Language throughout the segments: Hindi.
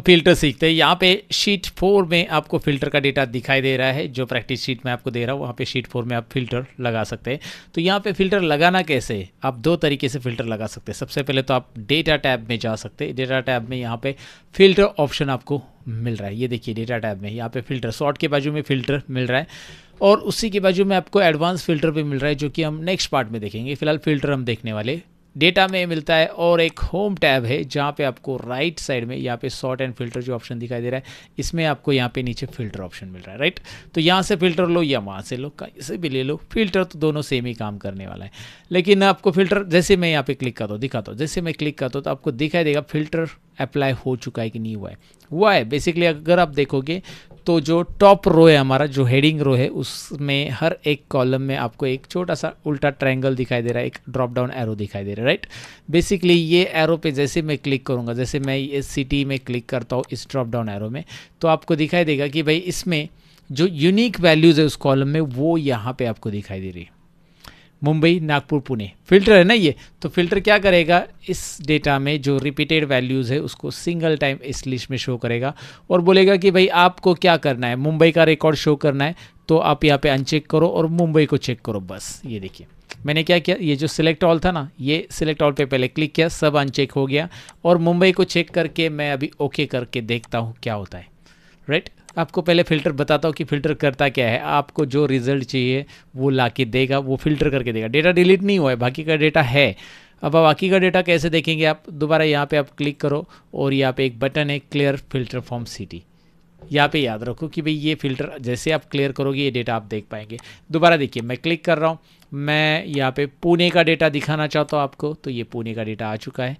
फिल्टर सीखते हैं। यहाँ पे शीट 4 में आपको फिल्टर का डेटा दिखाई दे रहा है, जो प्रैक्टिस शीट में आपको दे रहा हूँ वहाँ पे शीट 4 में आप फिल्टर लगा सकते हैं। तो यहाँ पे फिल्टर लगाना कैसे, आप दो तरीके से फिल्टर लगा सकते हैं। सबसे पहले तो आप डेटा टैब में जा सकते हैं। डेटा टैब में यहाँ पे फिल्टर ऑप्शन आपको मिल रहा है, ये देखिए डेटा टैब में यहाँ पे फिल्टर, सॉर्ट के बाजू में फिल्टर मिल रहा है और उसी के बाजू में आपको एडवांस फिल्टर भी मिल रहा है, जो कि हम नेक्स्ट पार्ट में देखेंगे। फिलहाल फिल्टर हम देखने वाले डेटा में मिलता है। और एक होम टैब है जहाँ पे आपको राइट साइड में यहाँ पे सॉर्ट एंड फिल्टर जो ऑप्शन दिखाई दे रहा है, इसमें आपको यहाँ पे नीचे फिल्टर ऑप्शन मिल रहा है, राइट। तो यहाँ से फिल्टर लो या वहाँ से लो, कहीं से भी ले लो, फिल्टर तो दोनों सेम ही काम करने वाला है। लेकिन आपको फिल्टर, जैसे मैं यहाँ पे क्लिक करता हूँ, दिखाता हूँ, जैसे मैं क्लिक करता हूँ तो आपको दिखाई देगा फिल्टर अप्लाई हो चुका है कि नहीं हुआ है। बेसिकली अगर आप देखोगे तो जो टॉप रो है हमारा, जो हेडिंग रो है, उसमें हर एक कॉलम में आपको एक छोटा सा उल्टा ट्रायंगल दिखाई दे रहा है, एक ड्रॉप डाउन एरो दिखाई दे रहा है, राइट। बेसिकली ये एरो पे जैसे मैं क्लिक करूँगा, जैसे मैं इस सिटी में क्लिक करता हूँ इस ड्रॉप डाउन एरो में, तो आपको दिखाई देगा कि भाई इसमें जो यूनिक वैल्यूज़ है उस कॉलम में वो यहाँ पे आपको दिखाई दे रही है। मुंबई, नागपुर, पुणे फिल्टर है ना ये। तो फिल्टर क्या करेगा, इस डेटा में जो रिपीटेड वैल्यूज़ है उसको सिंगल टाइम इस लिस्ट में शो करेगा और बोलेगा कि भाई आपको क्या करना है, मुंबई का रिकॉर्ड शो करना है तो आप यहाँ पे अनचेक करो और मुंबई को चेक करो। बस ये देखिए मैंने क्या किया, ये जो सिलेक्ट ऑल था ना, ये सिलेक्ट ऑल पे पहले क्लिक किया, सब अनचेक हो गया और मुंबई को चेक करके मैं अभी ओके करके देखता हूँ क्या होता है, राइट। आपको पहले फ़िल्टर बताता हूँ कि फ़िल्टर करता क्या है। आपको जो रिज़ल्ट चाहिए वो ला के देगा, वो फ़िल्टर करके देगा। डेटा डिलीट नहीं हुआ है, बाकी का डेटा है। अब बाकी का डेटा कैसे देखेंगे आप, दोबारा यहाँ पे आप क्लिक करो और यहाँ पे एक बटन है क्लियर फिल्टर फ्रॉम सिटी। यहाँ पे याद रखो कि भाई ये फ़िल्टर जैसे आप क्लियर करोगे ये डेटा आप देख पाएंगे। दोबारा देखिए मैं क्लिक कर रहा हूँ, मैं यहाँ पे पुणे का डेटा दिखाना चाहता हूँ आपको, तो ये पुणे का डेटा आ चुका है,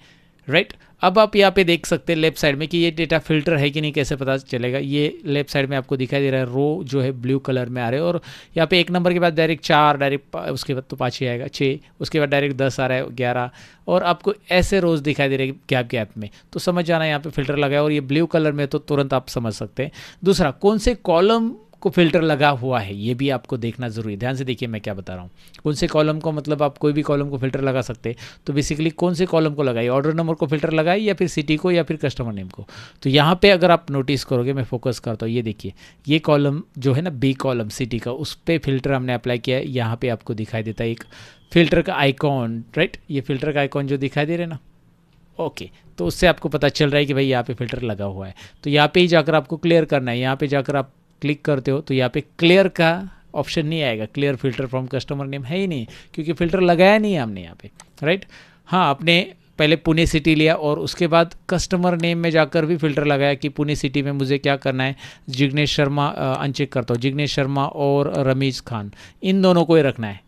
राइट। अब आप यहाँ पे देख सकते हैं लेफ्ट साइड में कि ये डेटा फिल्टर है कि नहीं, कैसे पता चलेगा। ये लेफ्ट साइड में आपको दिखाई दे रहा है, रो जो है ब्लू कलर में आ रहे हैं और यहाँ पे 1 नंबर के बाद डायरेक्ट 4, डायरेक्ट उसके बाद तो 5 ही आएगा, 6, उसके बाद डायरेक्ट 10 आ रहा है, 11 और आपको ऐसे रोज़ दिखाई दे रहे हैं गैप गैप में। तो समझ जाना यहाँ पे फिल्टर लगा है और ये ब्लू कलर में तो तुरंत आप समझ सकते हैं। दूसरा, कौन से कॉलम को फिल्टर लगा हुआ है ये भी आपको देखना जरूरी है। ध्यान से देखिए मैं क्या बता रहा हूँ। कौन से कॉलम को, मतलब आप कोई भी कॉलम को फिल्टर लगा सकते हैं। तो बेसिकली कौन से कॉलम को लगाइए, ऑर्डर नंबर को फिल्टर लगाइए या फिर सिटी को या फिर कस्टमर नेम को। तो यहाँ पे अगर आप नोटिस करोगे, मैं फोकस करता हूँ, ये देखिए ये कॉलम जो है ना बी कॉलम सिटी का, उस पर फिल्टर हमने अप्लाई किया है। यहाँ पे आपको दिखाई देता है एक फिल्टर का आइकॉन, राइट। ये फिल्टर का आइकॉन जो दिखाई दे रहे ना, ओके। तो उससे आपको पता चल रहा है कि भाई यहाँ पे फिल्टर लगा हुआ है। तो यहाँ पे ही जाकर आपको क्लियर करना है। यहाँ पे जाकर आप क्लिक करते हो तो यहाँ पे क्लियर का ऑप्शन नहीं आएगा, clear filter from customer name है ही नहीं, क्योंकि फिल्टर लगाया नहीं है हमने यहाँ पे, राइट। हाँ, आपने पहले पुणे सिटी लिया और उसके बाद कस्टमर नेम में जाकर भी फिल्टर लगाया कि पुणे सिटी में मुझे क्या करना है, जिग्नेश शर्मा अनचेक करता हूँ, जिग्नेश शर्मा और रमीज खान, इन दोनों को ही रखना है।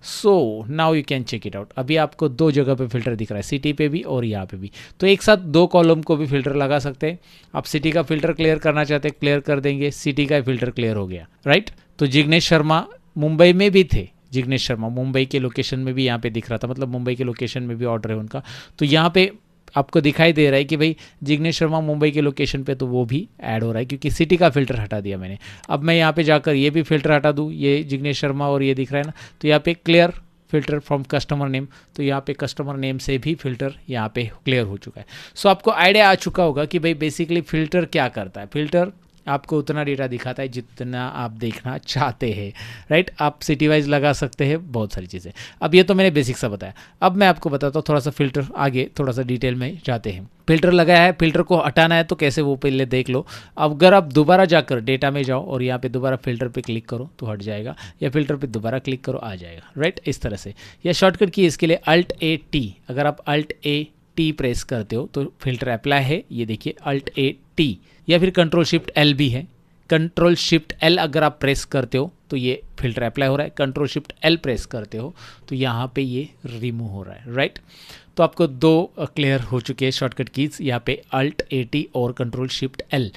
So now you can check it out. अभी आपको 2 जगह पे फिल्टर दिख रहा है, सिटी पे भी और यहाँ पे भी। तो एक साथ 2 कॉलम को भी फिल्टर लगा सकते हैं। आप सिटी का फिल्टर क्लियर करना चाहते हैं, क्लियर कर देंगे, सिटी का फिल्टर क्लियर हो गया, राइट। तो जिग्नेश शर्मा मुंबई में भी थे, जिग्नेश शर्मा मुंबई के लोकेशन में भी यहाँ पे दिख रहा था, मतलब मुंबई के लोकेशन में भी ऑर्डर है उनका। तो यहाँ पे आपको दिखाई दे रहा है कि भाई जिग्नेश शर्मा मुंबई के लोकेशन पे, तो वो भी ऐड हो रहा है क्योंकि सिटी का फिल्टर हटा दिया मैंने। अब मैं यहाँ पे जाकर ये भी फिल्टर हटा दूँ, ये जिग्नेश शर्मा और ये दिख रहा है ना, तो यहाँ पे clear filter from customer name, तो यहाँ पे कस्टमर नेम से भी फिल्टर यहाँ पे क्लियर हो चुका है। सो आपको आइडिया आ चुका होगा कि भाई बेसिकली फिल्टर क्या करता है। फिल्टर आपको उतना डेटा दिखाता है जितना आप देखना चाहते हैं, राइट। आप सिटी वाइज लगा सकते हैं, बहुत सारी चीज़ें। अब ये तो मैंने बेसिक सा बताया। अब मैं आपको बताता हूँ थोड़ा सा फिल्टर, आगे थोड़ा सा डिटेल में जाते हैं। फिल्टर लगाया है, फिल्टर को हटाना है तो कैसे, वो पहले देख लो। अब अगर आप दोबारा जाकर डेटा में जाओ और यहाँ पे दोबारा फिल्टर पे क्लिक करो तो हट जाएगा, या फिल्टर पे दोबारा क्लिक करो आ जाएगा, राइट। इस तरह से, या शॉर्टकट की इसके लिए Alt+A+T। अगर आप Alt+A+T प्रेस करते हो तो फिल्टर अप्लाई है, ये देखिए Alt+A+T, या फिर Ctrl+Shift+L भी है। Ctrl+Shift+L अगर आप प्रेस करते हो तो ये फिल्टर अप्लाई हो रहा है, Ctrl+Shift+L प्रेस करते हो तो यहाँ पे ये रिमूव हो रहा है, राइट। तो आपको 2 क्लियर हो चुके हैं शॉर्टकट कीज, यहाँ पे Alt+A+T और Ctrl+Shift+L।